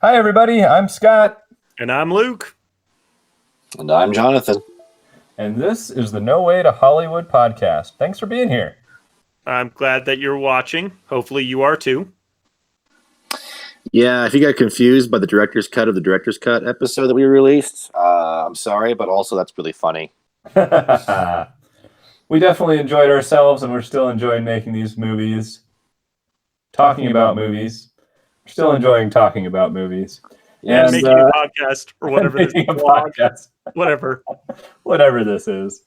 Hi, everybody. I'm Scott, And I'm Luke. And I'm Jonathan. and this is the No Way to Hollywood podcast. Thanks for being here. I'm glad that you're watching. Hopefully you are too. Yeah, if you got confused by the director's cut of the director's cut episode that we released, I'm sorry, but also that's really funny. We definitely enjoyed ourselves, and we're still enjoying making these movies, talking about movies. We're still enjoying talking about movies. And And making a podcast or whatever this making a blog, podcast. whatever this is.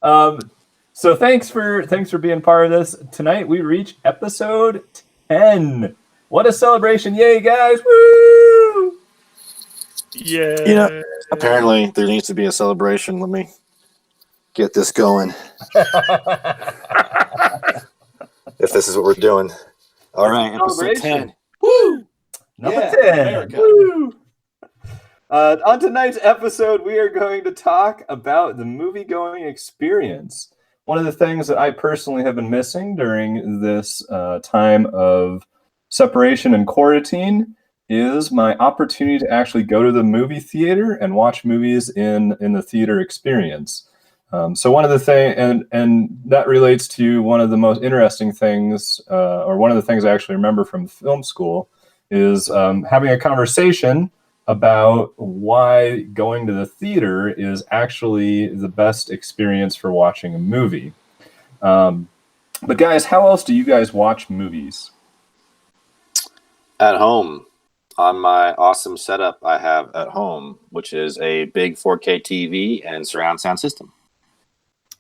So thanks for being part of this. Tonight we reach episode 10. What a celebration. Yay, guys. Woo! Yeah. Apparently there needs to be a celebration. Let me get this going. If this is what we're doing. All right, episode 10. Woo! Number 10. Woo! On tonight's episode, we are going to talk about the movie-going experience. One of the things that I personally have been missing during this time of separation and quarantine is my opportunity to actually go to the movie theater and watch movies in the theater experience. So one of the things, and that relates to one of the most interesting things, or one of the things I actually remember from film school, is having a conversation about why going to the theater is actually the best experience for watching a movie. But guys, how else do you guys watch movies? At home, on my awesome setup I have at home, which is a big 4K TV and surround sound system.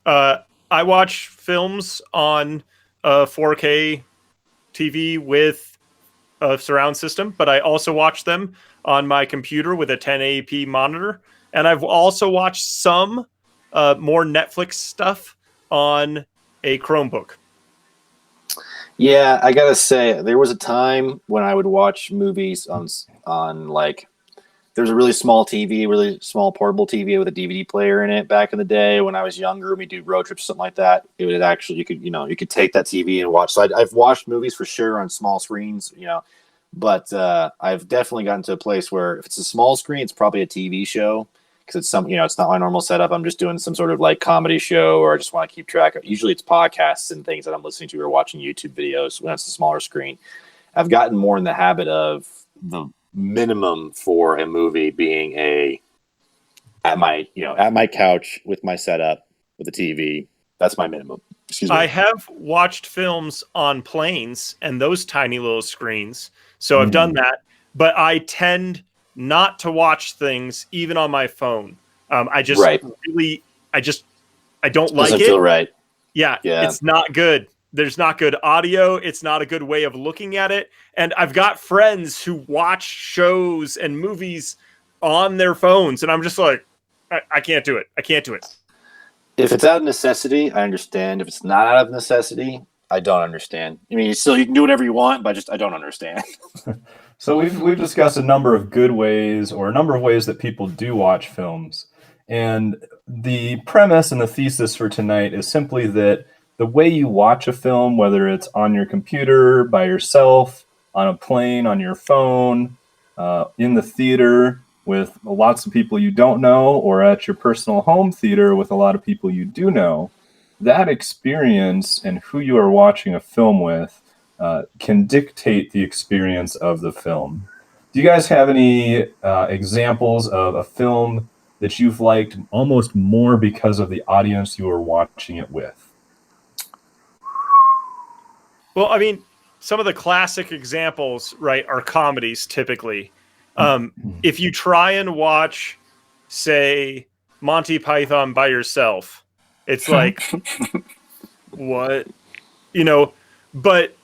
I watch films on a 4K TV with a surround system, but I also watch them on my computer with a 1080p monitor. And I've also watched some more Netflix stuff on a Chromebook. Yeah, I gotta say, there was a time when I would watch movies on like, there's a really small TV, really small portable TV with a DVD player in it back in the day when I was younger. We do road trips, something like that. It would actually, you could take that TV and watch. So I've watched movies for sure on small screens, but I've definitely gotten to a place where if it's a small screen, it's probably a TV show because it's not my normal setup. I'm just doing some sort of like comedy show, or I just want to keep track of. Usually it's podcasts and things that I'm listening to or watching YouTube videos when it's a smaller screen. I've gotten more in the habit of the minimum for a movie being at my couch with my setup with a TV. That's my minimum. Excuse me. I have watched films on planes and those tiny little screens. So I've done that, but I tend not to watch things even on my phone. I just really, I don't like it. Doesn't feel right. Yeah, it's not good. There's not good audio. It's not a good way of looking at it. And I've got friends who watch shows and movies on their phones, and I'm just like, I can't do it. I can't do it. If it's out of necessity, I understand. If it's not out of necessity, I don't understand. I mean, you can do whatever you want, but I don't understand. So we've discussed a number of good ways, or a number of ways that people do watch films. And the premise and the thesis for tonight is simply that the way you watch a film, whether it's on your computer, by yourself, on a plane, on your phone, in the theater with lots of people you don't know, or at your personal home theater with a lot of people you do know, that experience and who you are watching a film with can dictate the experience of the film. Do you guys have any examples of a film that you've liked almost more because of the audience you are watching it with? Well, I mean, some of the classic examples, right, are comedies typically. If you try and watch, say, Monty Python by yourself, it's like, what? But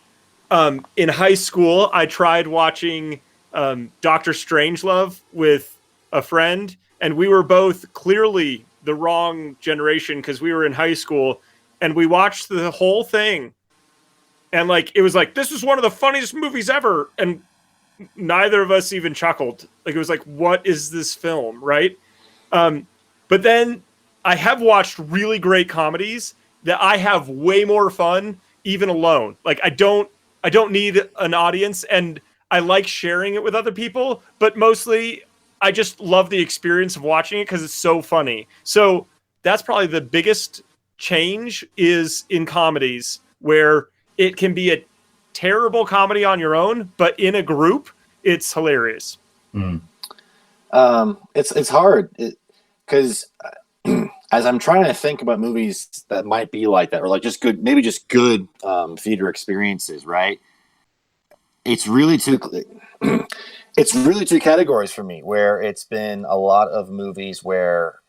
in high school, I tried watching Dr. Strangelove with a friend, and we were both clearly the wrong generation because we were in high school, and we watched the whole thing. And it was like, this is one of the funniest movies ever. And neither of us even chuckled. It was like, what is this film, right? But then I have watched really great comedies that I have way more fun even alone. I don't need an audience, and I like sharing it with other people, but mostly I just love the experience of watching it because it's so funny. So that's probably the biggest change is in comedies where it can be a terrible comedy on your own, but in a group, it's hilarious. It's hard because as I'm trying to think about movies that might be like that, or like just good, maybe just good theater experiences, right? It's really two categories for me, where it's been a lot of movies where,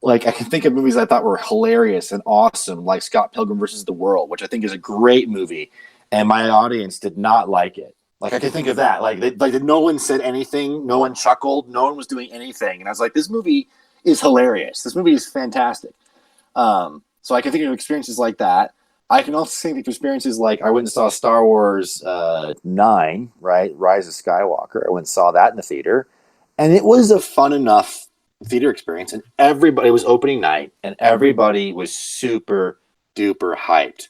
like, I can think of movies I thought were hilarious and awesome, like Scott Pilgrim versus the World, which I think is a great movie, and my audience did not like it. Like, I can think of that. Like no one said anything, no one chuckled, no one was doing anything, and I was like, this movie is hilarious. This movie is fantastic. So I can think of experiences like that. I can also think of experiences like I went and saw Star Wars 9, right? Rise of Skywalker. I went and saw that in the theater, and it was a fun enough theater experience, and everybody, it was opening night, and everybody was super duper hyped.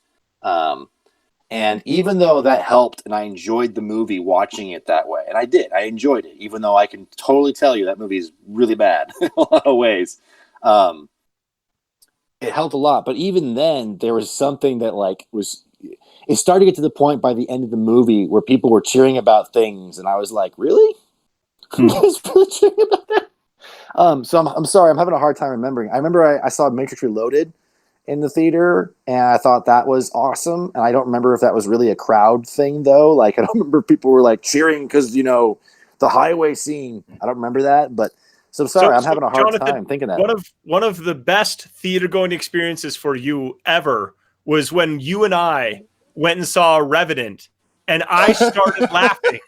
And even though that helped and I enjoyed the movie watching it that way, and I did, I enjoyed it, even though I can totally tell you that movie is really bad in a lot of ways. It helped a lot. But even then, there was something that it started to get to the point by the end of the movie where people were cheering about things. And I was like, really? You guys really cheering about that? So I'm sorry, I'm having a hard time remembering. I remember I saw Matrix Reloaded in the theater, and I thought that was awesome. And I don't remember if that was really a crowd thing, though. Like, I don't remember people were like cheering because, the highway scene. I don't remember that, but so I'm sorry, I'm having a hard time thinking that. One of the best theater going experiences for you ever was when you and I went and saw Revenant, and I started laughing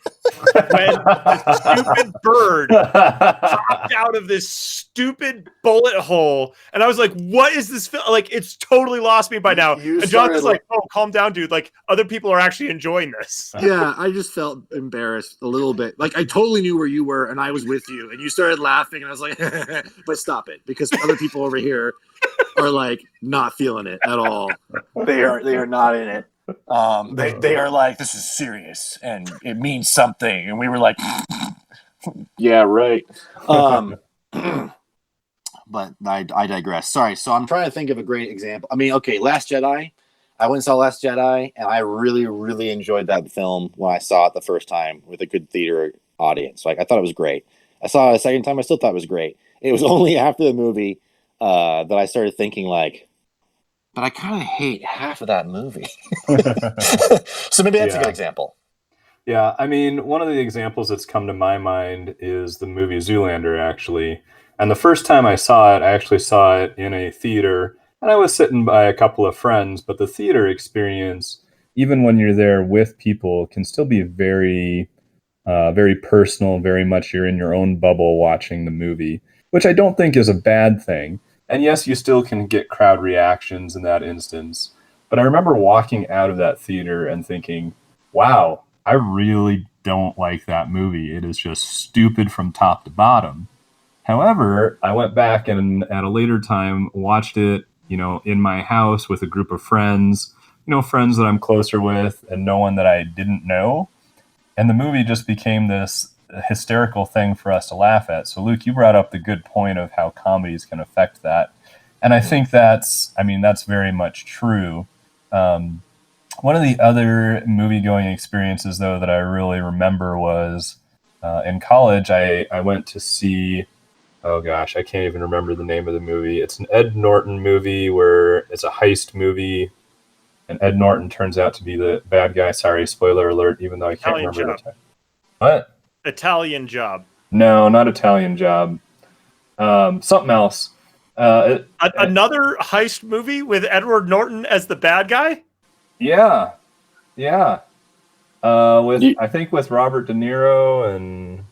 when the stupid bird popped out of this stupid bullet hole, and I was like, "What is this film?" Like, it's totally lost me by now. And John was like, "Oh, calm down, dude. Like, other people are actually enjoying this." Yeah, I just felt embarrassed a little bit. Like, I totally knew where you were, and I was with you, and you started laughing, and I was like, "But stop it," because other people over here are like not feeling it at all. They are not in it. They are like, this is serious and it means something, and we were like, yeah, right. But I digress. Sorry. So I'm trying to think of a great example. I mean, okay, Last Jedi. I went and saw Last Jedi, and I really, really enjoyed that film when I saw it the first time with a good theater audience. Like, I thought it was great. I saw it a second time. I still thought it was great. It was only after the movie that I started thinking, like, but I kind of hate half of that movie. So maybe that's a good example. Yeah, I mean, one of the examples that's come to my mind is the movie Zoolander, actually. And the first time I saw it, I actually saw it in a theater, and I was sitting by a couple of friends, but the theater experience, even when you're there with people, can still be very, very personal, very much you're in your own bubble watching the movie, which I don't think is a bad thing. And yes, you still can get crowd reactions in that instance. But I remember walking out of that theater and thinking, wow, I really don't like that movie. It is just stupid from top to bottom. However, I went back and at a later time watched it, in my house with a group of friends, friends that I'm closer with and no one that I didn't know. And the movie just became this hysterical thing for us to laugh at. So Luke, you brought up the good point of how comedies can affect that. And I think that's very much true. One of the other movie going experiences though that I really remember was in college, I went to see, oh gosh, I can't even remember the name of the movie. It's an Ed Norton movie where it's a heist movie and Ed Norton turns out to be the bad guy. Sorry, spoiler alert, even though I can't remember the time. What? Italian Job. No, not Italian Job. Something else. Another heist movie with Edward Norton as the bad guy? Yeah. I think with Robert De Niro and...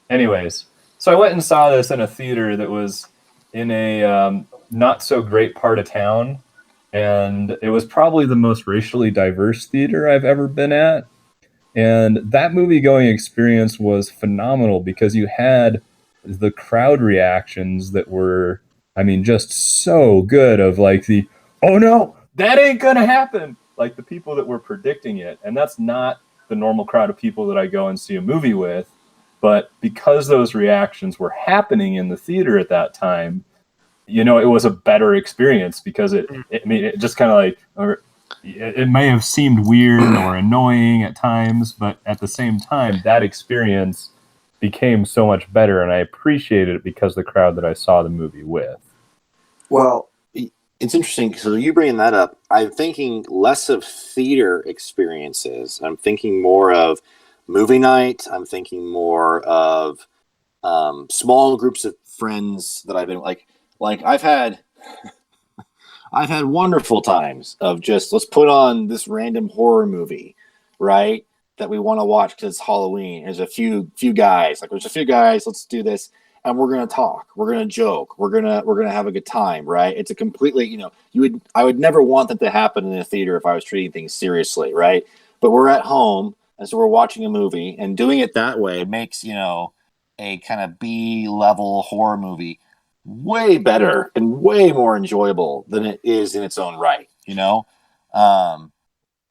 Anyways, so I went and saw this in a theater that was in a not so great part of town, and it was probably the most racially diverse theater I've ever been at. And that movie going experience was phenomenal because you had the crowd reactions that were, just so good of like oh no, that ain't gonna happen. Like the people that were predicting it. And that's not the normal crowd of people that I go and see a movie with. But because those reactions were happening in the theater at that time, you know, it was a better experience because it just kind of like, or it may have seemed weird or annoying at times, but at the same time, that experience became so much better, and I appreciated it because of the crowd that I saw the movie with. Well, it's interesting. So you bringing that up, I'm thinking less of theater experiences. I'm thinking more of movie night. I'm thinking more of small groups of friends that I've been like I've had wonderful times of just, let's put on this random horror movie, right? That we want to watch because it's Halloween. There's a few guys, let's do this. And we're going to talk, we're going to joke, we're going to have a good time, right? It's a completely, you know, I would never want that to happen in a theater if I was treating things seriously, right? But we're at home, and so we're watching a movie, and doing it that way makes, you know, a kind of B-level horror movie way better and way more enjoyable than it is in its own right, you know?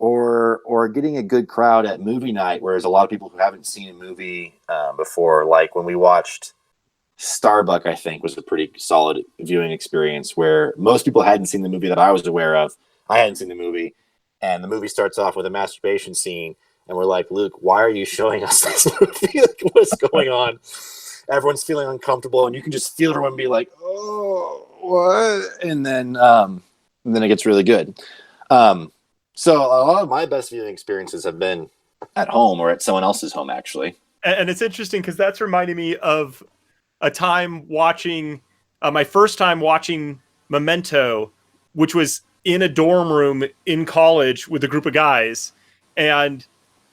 Or getting a good crowd at movie night, where there's a lot of people who haven't seen a movie before. Like when we watched Starbuck, I think, was a pretty solid viewing experience where most people hadn't seen the movie that I was aware of. I hadn't seen the movie, and the movie starts off with a masturbation scene, and we're like, Luke, why are you showing us this movie? Like, what's going on? Everyone's feeling uncomfortable, and you can just feel everyone be like, oh, what? And then it gets really good. So a lot of my best viewing experiences have been at home or at someone else's home, actually. And it's interesting because that's reminding me of a time watching, my first time watching Memento, which was in a dorm room in college with a group of guys. And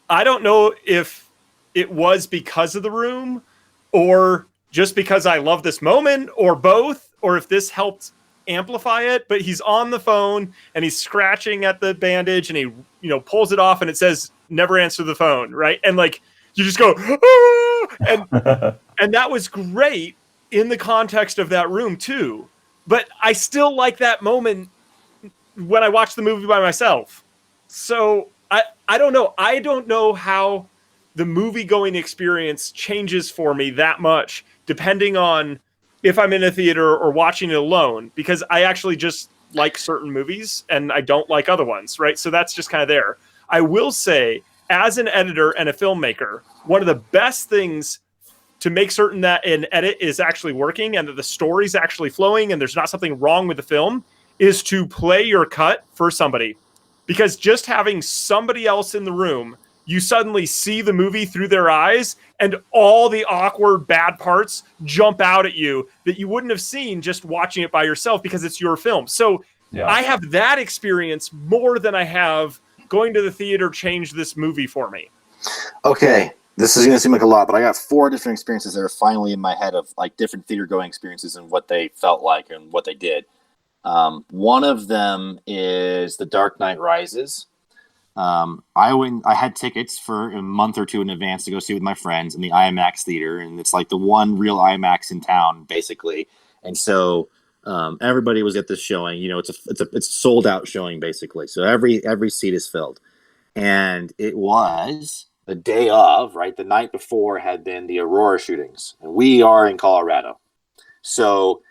I don't know if it was because of the room or just because I love this moment or both, or if this helped amplify it, but he's on the phone and he's scratching at the bandage and he, you know, pulls it off and it says, never answer the phone. Right. And like, you just go, ah! and that was great in the context of that room too. But I still like that moment when I watch the movie by myself. So I don't know. I don't know how the movie going experience changes for me that much, depending on if I'm in a theater or watching it alone, because I actually just like certain movies and I don't like other ones, right? So that's just kind of there. I will say, as an editor and a filmmaker, one of the best things to make certain that an edit is actually working and that the story's actually flowing and there's not something wrong with the film is to play your cut for somebody. Because just having somebody else in the room, you suddenly see the movie through their eyes and all the awkward bad parts jump out at you that you wouldn't have seen just watching it by yourself because it's your film. So yeah. I have that experience more than I have going to the theater changed this movie for me. Okay. This is going to seem like a lot, but I got 4 different experiences that are finally in my head of like different theater going experiences and what they felt like and what they did. One of them is The Dark Knight Rises. I had tickets for a month or two in advance to go see with my friends in the IMAX theater, and it's like the one real IMAX in town, basically. And so everybody was at this showing. You know, it's a sold out showing basically. So every seat is filled, and it was the day of, right? The night before had been the Aurora shootings, and we are in Colorado, so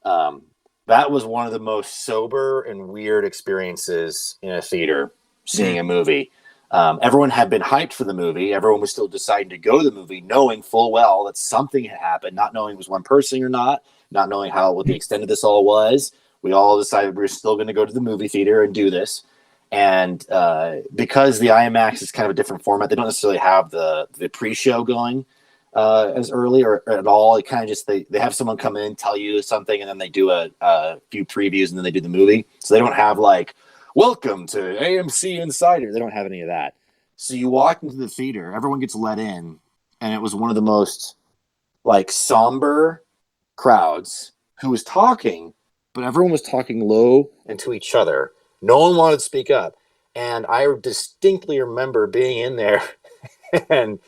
that was one of the most sober and weird experiences in a theater. Seeing a movie. Everyone had been hyped for the movie. Everyone was still deciding to go to the movie, knowing full well that something had happened, not knowing it was one person or not knowing what the extent of this all was. We all decided we were still going to go to the movie theater and do this. And because the IMAX is kind of a different format, they don't necessarily have the pre-show going as early or at all. It kind of just, they have someone come in, tell you something, and then they do a few previews, and then they do the movie. So they don't have like, welcome to AMC Insider. They don't have any of that. So you walk into the theater, everyone gets let in, and it was one of the most like somber crowds who was talking, but everyone was talking low and to each other. No one wanted to speak up. And I distinctly remember being in there and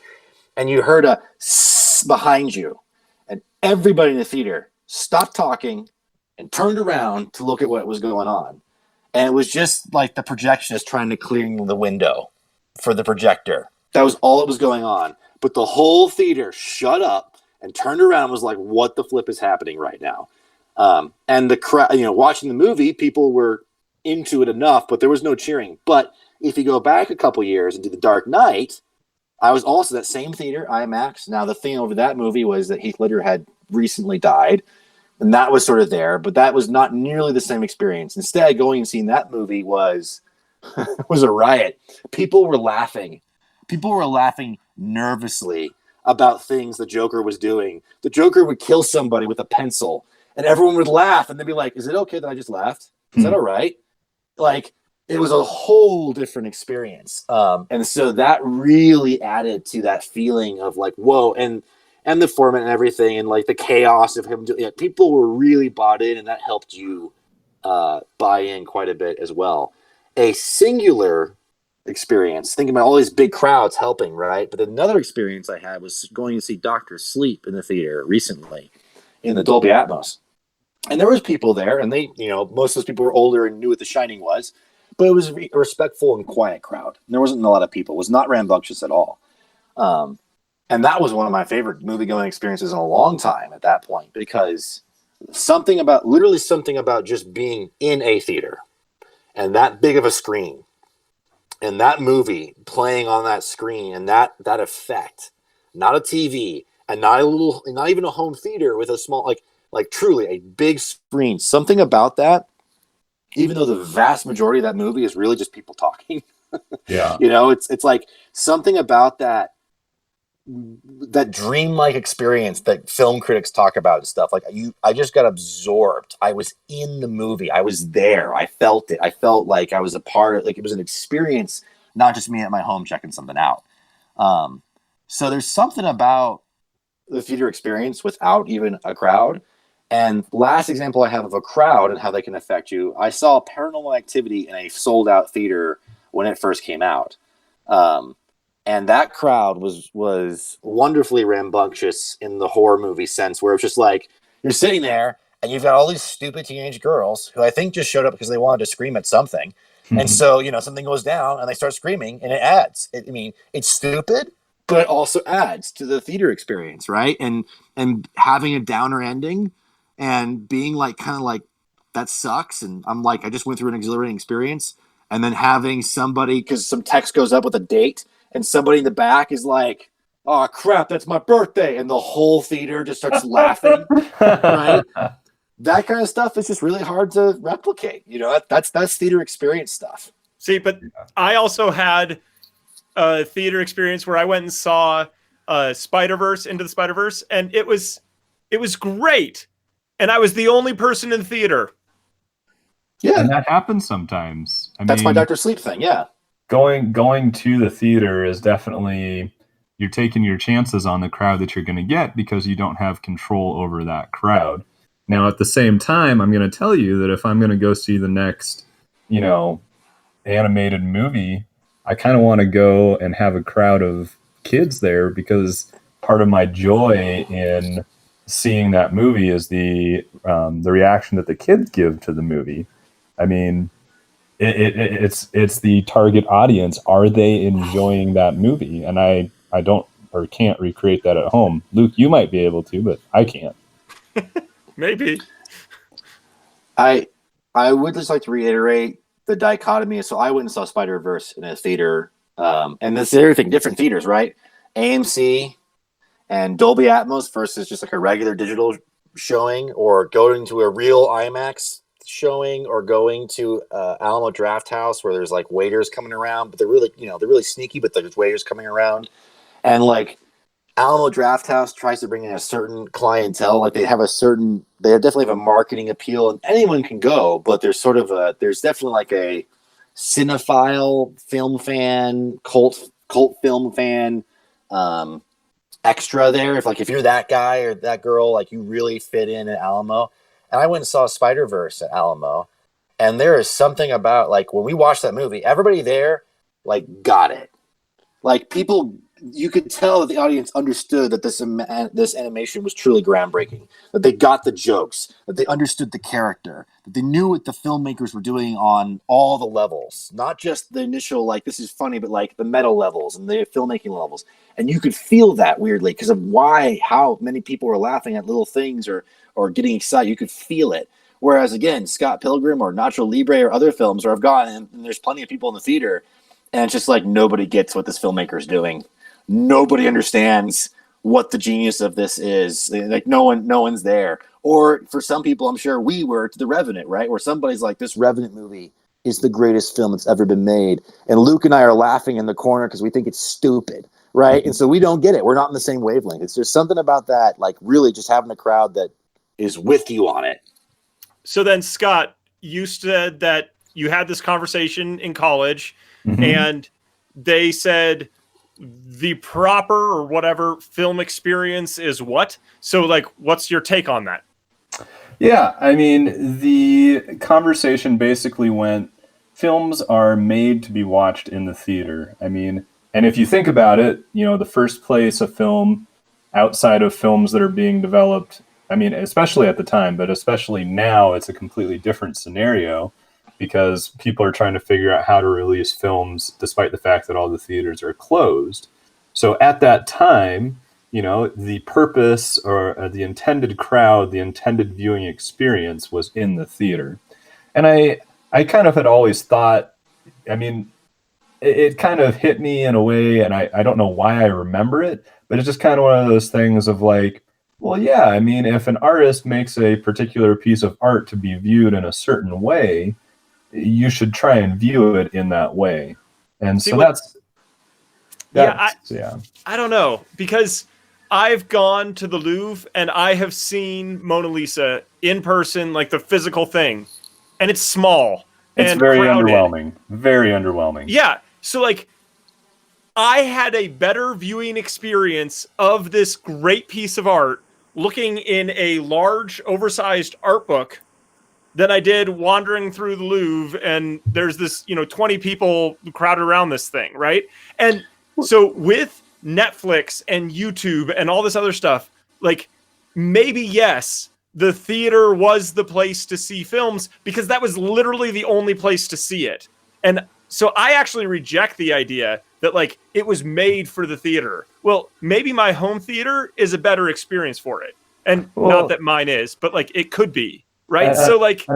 you heard a sss behind you, and everybody in the theater stopped talking and turned around to look at what was going on. And it was just like the projectionist trying to clear the window for the projector. That was all that was going on. But the whole theater shut up and turned around and was like, what the flip is happening right now? And the crowd, watching the movie, people were into it enough, but there was no cheering. But if you go back a couple years into The Dark Knight, I was also that same theater, IMAX. Now, the thing over that movie was that Heath Ledger had recently died, and that was sort of there, but that was not nearly the same experience. Instead, going and seeing that movie was a riot. People were laughing. People were laughing nervously about things the Joker was doing. The Joker would kill somebody with a pencil, and everyone would laugh, and they'd be like, is it okay that I just laughed? Is that all right? Like, it was a whole different experience. And so that really added to that feeling of like, whoa, and the format and everything, and like the chaos of him doing it. People were really bought in, and that helped you buy in quite a bit as well. A singular experience, thinking about all these big crowds helping, right? But another experience I had was going to see Doctor Sleep in the theater recently in the Dolby Atmos. And there was people there, and they, most of those people were older and knew what The Shining was, but it was a respectful and quiet crowd. There wasn't a lot of people. It was not rambunctious at all. And that was one of my favorite movie-going experiences in a long time at that point, because something about just being in a theater and that big of a screen and that movie playing on that screen and that effect, not a TV and not even a home theater with a small, like truly a big screen, something about that, even though the vast majority of that movie is really just people talking. Yeah. It's like something about that dreamlike experience that film critics talk about and stuff. Like I just got absorbed. I was in the movie. I was there. I felt it. I felt like I was a part of, like, it was an experience, not just me at my home checking something out. So there's something about the theater experience without even a crowd. And last example I have of a crowd and how they can affect you, I saw Paranormal Activity in a sold-out theater when it first came out. And that crowd was wonderfully rambunctious in the horror movie sense, where it's just like, you're sitting there and you've got all these stupid teenage girls who I think just showed up because they wanted to scream at something. And so, something goes down and they start screaming and it adds. It's stupid, but it also adds to the theater experience, right? And having a downer ending and being like, kind of like, that sucks. And I'm like, I just went through an exhilarating experience. And then having somebody, because some text goes up with a date, and somebody in the back is like, oh crap, that's my birthday. And the whole theater just starts laughing, right? That kind of stuff is just really hard to replicate. That's theater experience stuff. See, but I also had a theater experience where I went and saw Spider-Verse, Into the Spider-Verse, and it was great. And I was the only person in the theater. Yeah. And that happens sometimes. That's my Dr. Sleep thing, yeah. Going to the theater is definitely, you're taking your chances on the crowd that you're going to get because you don't have control over that crowd. Now, at the same time, I'm going to tell you that if I'm going to go see the next, animated movie, I kind of want to go and have a crowd of kids there, because part of my joy in seeing that movie is the reaction that the kids give to the movie. I mean, it's the target audience. Are they enjoying that movie? And I don't or can't recreate that at home. Luke, you might be able to, but I can't. Maybe. I would just like to reiterate the dichotomy. So I went and saw Spider-Verse in a theater, and this is everything, different theaters, right? AMC and Dolby Atmos versus just like a regular digital showing, or going to a real IMAX showing, or going to Alamo Draft House where there's like waiters coming around, but they're really sneaky, but there's waiters coming around. And like Alamo Draft House tries to bring in a certain clientele. Like they definitely have a marketing appeal, and anyone can go, but there's definitely like a cinephile film fan, cult film fan, extra there. If you're that guy or that girl, like you really fit in at Alamo. And I went and saw Spider-Verse at Alamo, and there is something about, like, when we watched that movie, everybody there like got it. Like people you could tell that the audience understood that this animation was truly groundbreaking, that they got the jokes, that they understood the character, that they knew what the filmmakers were doing on all the levels, not just the initial, like, this is funny, but like the meta levels and the filmmaking levels. And you could feel that weirdly because of how many people were laughing at little things or getting excited. You could feel it. Whereas, again, Scott Pilgrim or Nacho Libre or other films, or I've gone, and there's plenty of people in the theater, and it's just like nobody gets what this filmmaker is doing. Nobody understands what the genius of this is. Like no one's there. Or for some people, I'm sure we were to The Revenant, right? Where somebody's like, this Revenant movie is the greatest film that's ever been made. And Luke and I are laughing in the corner because we think it's stupid, right? And so we don't get it. We're not in the same wavelength. It's just something about that, like really just having a crowd that is with you on it. So then, Scott, you said that you had this conversation in college, and they said the proper or whatever film experience is what? So, like, what's your take on that? Yeah, I mean, the conversation basically went, films are made to be watched in the theater. I mean, and if you think about it, you know, the first place a film outside of films that are being developed, I mean, especially at the time, but especially now, it's a completely different scenario because people are trying to figure out how to release films despite the fact that all the theaters are closed. So at that time, you know, the purpose or the intended crowd, the intended viewing experience was in the theater. And I kind of had always thought, I mean, it kind of hit me in a way, and I don't know why I remember it, but it's just kind of one of those things of like, well, yeah, I mean, if an artist makes a particular piece of art to be viewed in a certain way, you should try and view it in that way. And so I don't know, because I've gone to the Louvre and I have seen Mona Lisa in person, like the physical thing, and it's small. It's very underwhelming. Very underwhelming. Yeah. So, like, I had a better viewing experience of this great piece of art looking in a large, oversized art book than I did wandering through the Louvre, and there's this, 20 people crowded around this thing, right? And so with Netflix and YouTube and all this other stuff, like, maybe, yes, the theater was the place to see films because that was literally the only place to see it. And so I actually reject the idea that, like, it was made for the theater. Well, maybe my home theater is a better experience for it. And not that mine is, but, like, it could be, right? So, like...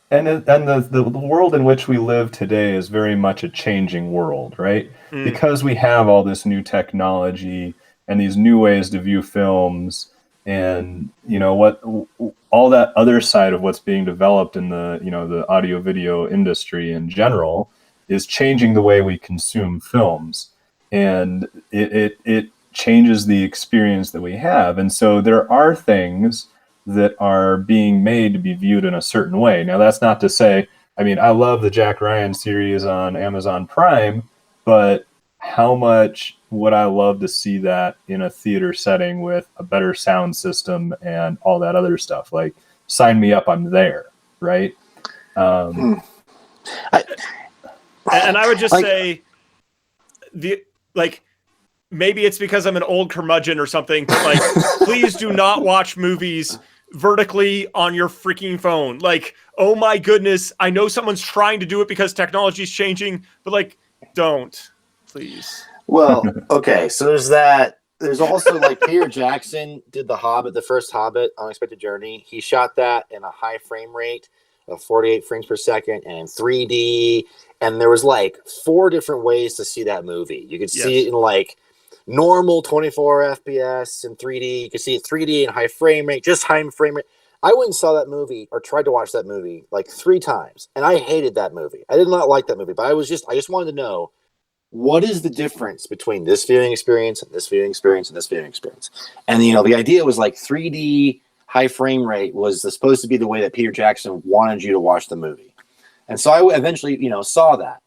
And the world in which we live today is very much a changing world, right? Because we have all this new technology and these new ways to view films, and what all that other side of what's being developed in the the audio video industry in general is changing the way we consume films, and it changes the experience that we have. And so there are things that are being made to be viewed in a certain way. Now, that's not to say, I mean, I love the Jack Ryan series on Amazon Prime, but how much would I love to see that in a theater setting with a better sound system and all that other stuff? Like, sign me up, I'm there, right? And I would just say, maybe it's because I'm an old curmudgeon or something, but, like, please do not watch movies vertically on your freaking phone. Like, oh my goodness, I know someone's trying to do it because technology is changing, but, like, don't, please. Well, okay, so there's that. There's also, like, Peter Jackson did The Hobbit, the first Hobbit, Unexpected Journey. He shot that in a high frame rate of 48 frames per second and in 3D. And there was, like, 4 different ways to see that movie. You could see it in, like, normal 24 FPS in 3D. You could see it 3D in high frame rate, just high frame rate. I went and saw that movie, or tried to watch that movie, like 3 times, and I hated that movie. I did not like that movie, but I just wanted to know, what is the difference between this viewing experience and this viewing experience and this viewing experience? And, the idea was, like, 3D high frame rate was supposed to be the way that Peter Jackson wanted you to watch the movie. And so I eventually, saw that.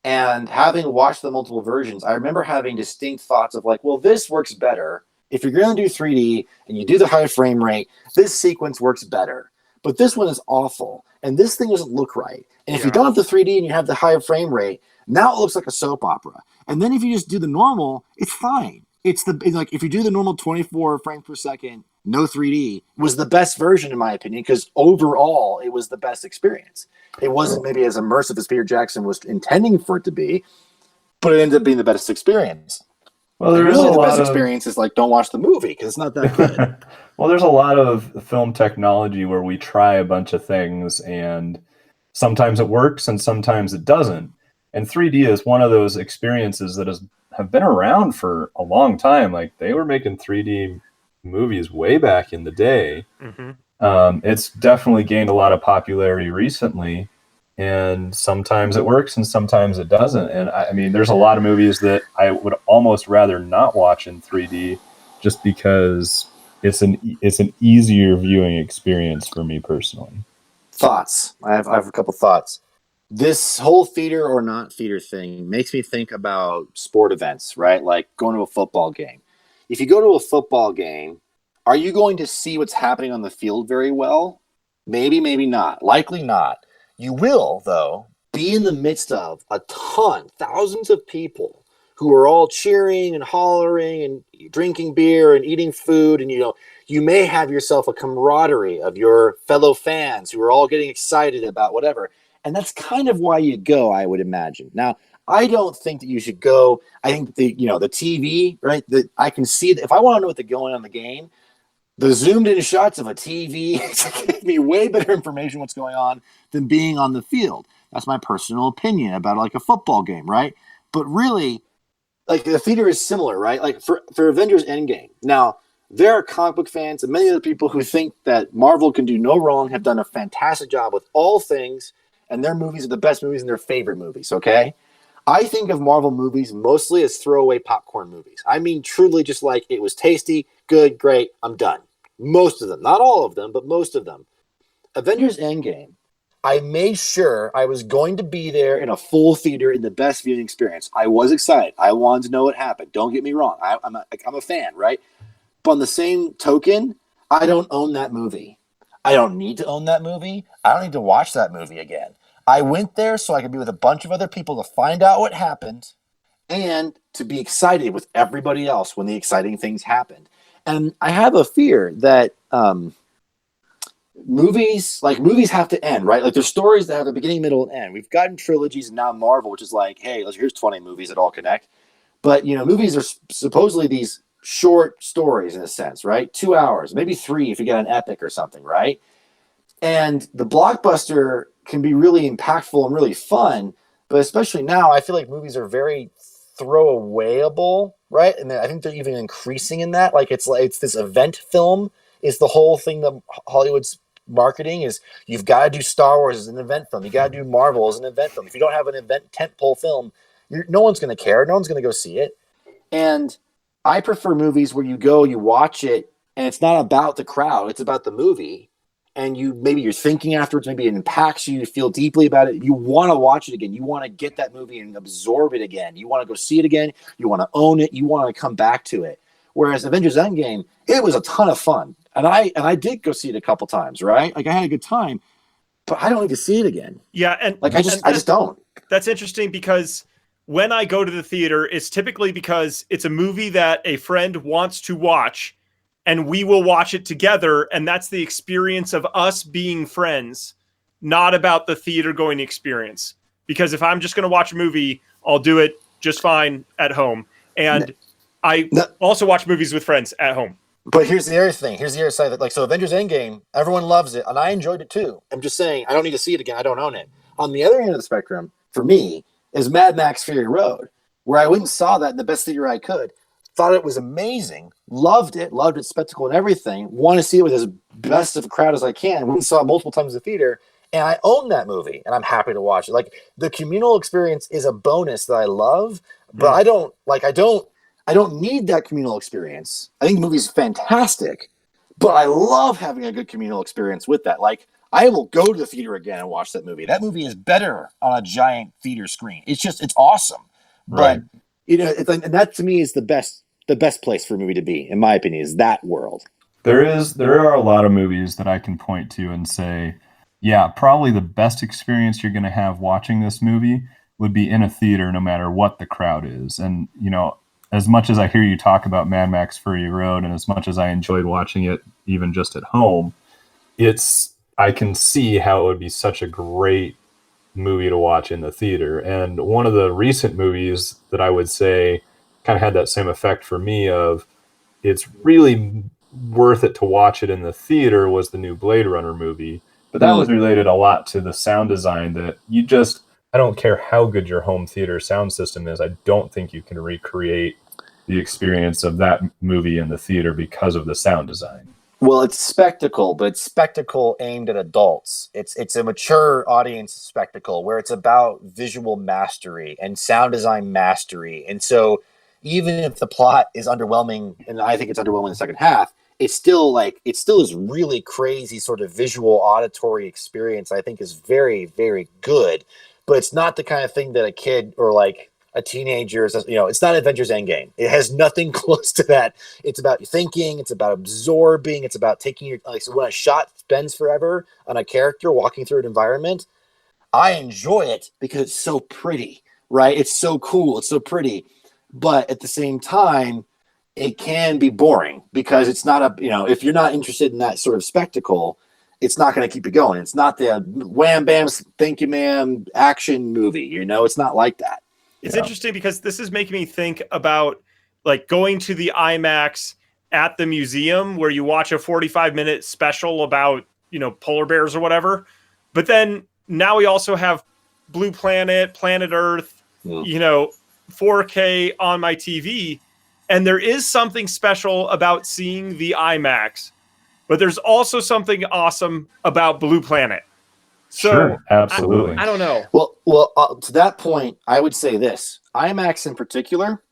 And having watched the multiple versions, I remember having distinct thoughts of, like, well, this works better. If you're going to do 3D and you do the high frame rate, this sequence works better. But this one is awful. And this thing doesn't look right. And if you don't have the 3D and you have the high frame rate, now it looks like a soap opera. And then if you just do the normal, it's fine. it's like if you do the normal 24 frames per second, no 3D, was the best version in my opinion, because overall it was the best experience. It wasn't maybe as immersive as Peter Jackson was intending for it to be, but it ended up being the best experience. Well, there is really a the lot best of experience is like don't watch the movie because it's not that good. well, there's a lot of film technology where we try a bunch of things and sometimes it works and sometimes it doesn't. And 3D is one of those experiences that have been around for a long time. Like they were making 3D movies way back in the day. It's definitely gained a lot of popularity recently, and sometimes it works and sometimes it doesn't. And I mean, there's a lot of movies that I would almost rather not watch in 3D just because it's an easier viewing experience for me personally. Thoughts. I have a couple thoughts. This whole theater or not theater thing makes me think about sport events, right? Like going to a football game. If you go to a football game, are you going to see what's happening on the field very well? Maybe, maybe not. Likely not. You will, though, be in the midst of thousands of people who are all cheering and hollering and drinking beer and eating food. And, you may have yourself a camaraderie of your fellow fans who are all getting excited about whatever. And that's kind of why you go, I would imagine. Now, I don't think that you should go. I think the TV, right? I can see that if I want to know what's going on in the game, the zoomed in shots of a TV give me way better information what's going on than being on the field. That's my personal opinion about like a football game, right? But really, like the theater is similar, right? Like for Avengers Endgame. Now, there are comic book fans and many other people who think that Marvel can do no wrong, have done a fantastic job with all things, and their movies are the best movies and their favorite movies, okay? I think of Marvel movies mostly as throwaway popcorn movies. I mean, truly just like it was tasty, good, great, I'm done. Most of them. Not all of them, but most of them. Avengers Endgame, I made sure I was going to be there in a full theater in the best viewing experience. I was excited. I wanted to know what happened. Don't get me wrong. I'm a fan, right? But on the same token, I don't own that movie. I don't need to own that movie. I don't need to watch that movie again. I went there so I could be with a bunch of other people to find out what happened and to be excited with everybody else when the exciting things happened. And I have a fear that movies have to end, right? Like there's stories that have a beginning, middle, and end. We've gotten trilogies and now Marvel, which is like, hey, here's 20 movies that all connect. But, movies are supposedly these short stories in a sense, right? 2 hours, maybe 3 if you get an epic or something, right? And the blockbuster can be really impactful and really fun, but especially now, I feel like movies are very throwawayable, right? And I think they're even increasing in that. Like it's this event film is the whole thing that Hollywood's marketing is. You've got to do Star Wars as an event film. You got to do Marvel as an event film. If you don't have an event tentpole film, no one's going to care. No one's going to go see it. And I prefer movies where you go, you watch it, and it's not about the crowd. It's about the movie. And maybe you're thinking afterwards, maybe it impacts you, you feel deeply about it. You want to watch it again. You want to get that movie and absorb it again. You want to go see it again. You want to own it. You want to come back to it. Whereas Avengers Endgame, it was a ton of fun. And I did go see it a couple times, right? Like I had a good time, but I don't need to see it again. Yeah. And like I just don't. That's interesting because when I go to the theater, it's typically because it's a movie that a friend wants to watch and we will watch it together. And that's the experience of us being friends, not about the theater going experience. Because if I'm just going to watch a movie, I'll do it just fine at home. And I also watch movies with friends at home. But here's the other thing. Here's the other side. So Avengers Endgame, everyone loves it. And I enjoyed it too. I'm just saying, I don't need to see it again. I don't own it. On the other end of the spectrum, for me, is Mad Max Fury Road, where I went and saw that in the best theater I could. Thought it was amazing. Loved its spectacle and everything. Want to see it with as best of a crowd as I can. Went and saw it multiple times in the theater. And I own that movie. And I'm happy to watch it. Like, the communal experience is a bonus that I love. But I don't need that communal experience. I think the movie's fantastic. But I love having a good communal experience with that. Like, I will go to the theater again and watch that movie. That movie is better on a giant theater screen. It's awesome. Right. But and that to me is the best place for a movie to be, in my opinion, is that world. There are a lot of movies that I can point to and say, yeah, probably the best experience you're going to have watching this movie would be in a theater, no matter what the crowd is. And as much as I hear you talk about Mad Max Fury Road, and as much as I enjoyed watching it, even just at home, I can see how it would be such a great movie to watch in the theater. And one of the recent movies that I would say kind of had that same effect for me of it's really worth it to watch it in the theater was the new Blade Runner movie. But that was related a lot to the sound design that I don't care how good your home theater sound system is. I don't think you can recreate the experience of that movie in the theater because of the sound design. Well, it's spectacle, but it's spectacle aimed at adults. It's a mature audience spectacle where it's about visual mastery and sound design mastery. And so even if the plot is underwhelming, and I think it's underwhelming in the second half, it still is really crazy sort of visual auditory experience. I think is very, very good, but it's not the kind of thing that a kid or like a teenager is, it's not Avengers Endgame. It has nothing close to that. It's about thinking, it's about absorbing, it's about taking your, like, so when a shot spends forever on a character walking through an environment, I enjoy it because it's so pretty, right? It's so cool, it's so pretty. But at the same time, it can be boring because it's not if you're not interested in that sort of spectacle, it's not going to keep you going. It's not the wham, bam, thank you, ma'am action movie. It's not like that. It's interesting because this is making me think about like going to the IMAX at the museum where you watch a 45-minute special about, polar bears or whatever. But then now we also have Blue Planet, Planet Earth, 4K on my TV. And there is something special about seeing the IMAX. But there's also something awesome about Blue Planet. So, sure, absolutely. I don't know. Well, to that point, I would say this. IMAX in particular,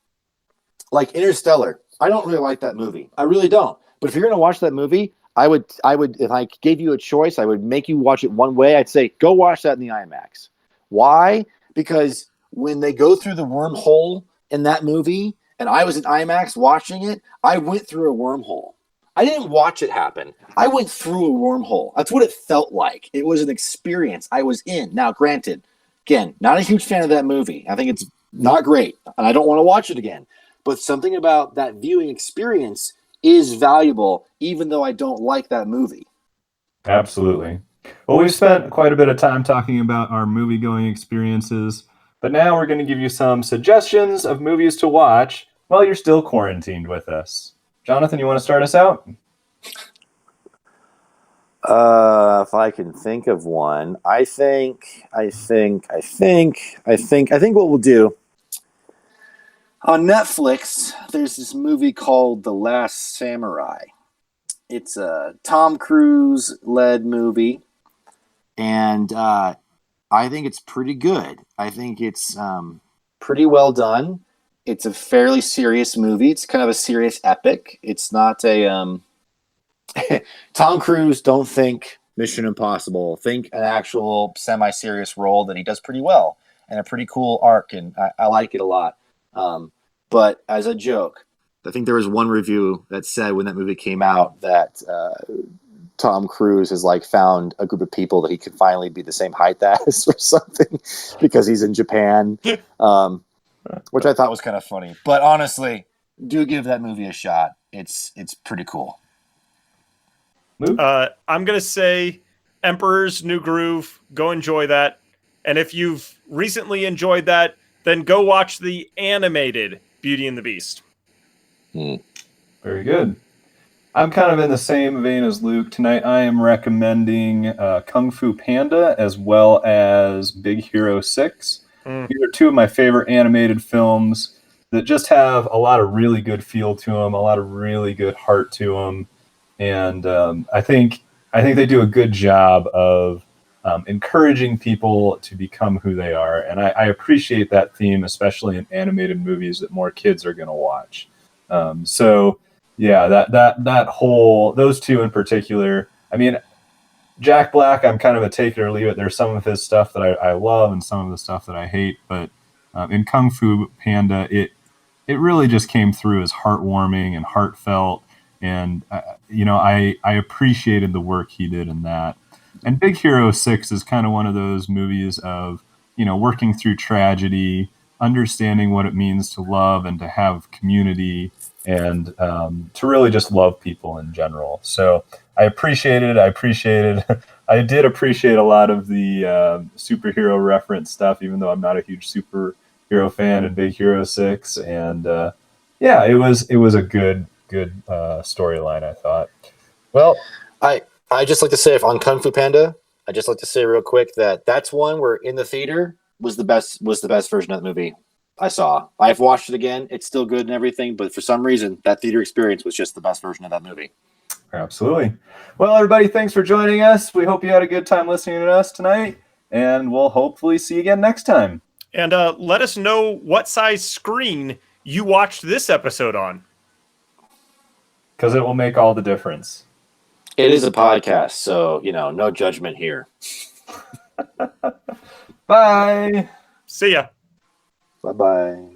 like Interstellar, I don't really like that movie. I really don't. But if you're going to watch that movie, I would, if I gave you a choice, I would make you watch it one way. I'd say, go watch that in the IMAX. Why? Because when they go through the wormhole in that movie, and I was in IMAX watching it, I went through a wormhole. I didn't watch it happen. I went through a wormhole. That's what it felt like. It was an experience I was in. Now, granted, again, not a huge fan of that movie. I think it's not great, and I don't want to watch it again. But something about that viewing experience is valuable, even though I don't like that movie. Absolutely. Well, we've spent quite a bit of time talking about our movie-going experiences, but now we're going to give you some suggestions of movies to watch while you're still quarantined with us. Jonathan, you want to start us out? If I can think of one, I think what we'll do on Netflix, there's this movie called The Last Samurai. It's a Tom Cruise led movie, and I think it's pretty good. I think it's pretty well done. It's a fairly serious movie. It's kind of a serious epic. It's not a Tom Cruise. Don't think Mission Impossible. Think an actual semi-serious role that he does pretty well, and a pretty cool arc. And I like it a lot. But as a joke, I think there was one review that said when that movie came out that Tom Cruise has like found a group of people that he can finally be the same height as or something because he's in Japan. Which I thought was kind of funny. But honestly, do give that movie a shot. It's pretty cool. I'm going to say Emperor's New Groove. Go enjoy that. And if you've recently enjoyed that, then go watch the animated Beauty and the Beast. Very good. I'm kind of in the same vein as Luke. Tonight I am recommending Kung Fu Panda as well as Big Hero 6. These are two of my favorite animated films that just have a lot of really good feel to them, a lot of really good heart to them, and I think they do a good job of encouraging people to become who they are, and I appreciate that theme, especially in animated movies that more kids are going to watch. So yeah, that whole those two in particular. I mean, Jack Black, I'm kind of a take it or leave it. There's some of his stuff that I love and some of the stuff that I hate. But in Kung Fu Panda, it really just came through as heartwarming and heartfelt. And, I appreciated the work he did in that. And Big Hero 6 is kind of one of those movies of, working through tragedy understanding what it means to love and to have community and to really just love people in general. So I appreciated it. I did appreciate a lot of the superhero reference stuff, even though I'm not a huge superhero fan in Big Hero 6. And yeah, it was a good storyline, I thought. Well, I just like to say, if on Kung Fu Panda, I just like to say real quick that's one where in the theater was the best version of the movie I saw. I've watched it again; it's still good and everything, but for some reason, that theater experience was just the best version of that movie. Absolutely. Well, everybody, thanks for joining us. We hope you had a good time listening to us tonight, and we'll hopefully see you again next time. And let us know what size screen you watched this episode on, because it will make all the difference. It is a podcast, so no judgment here. Bye. see ya. Bye-bye.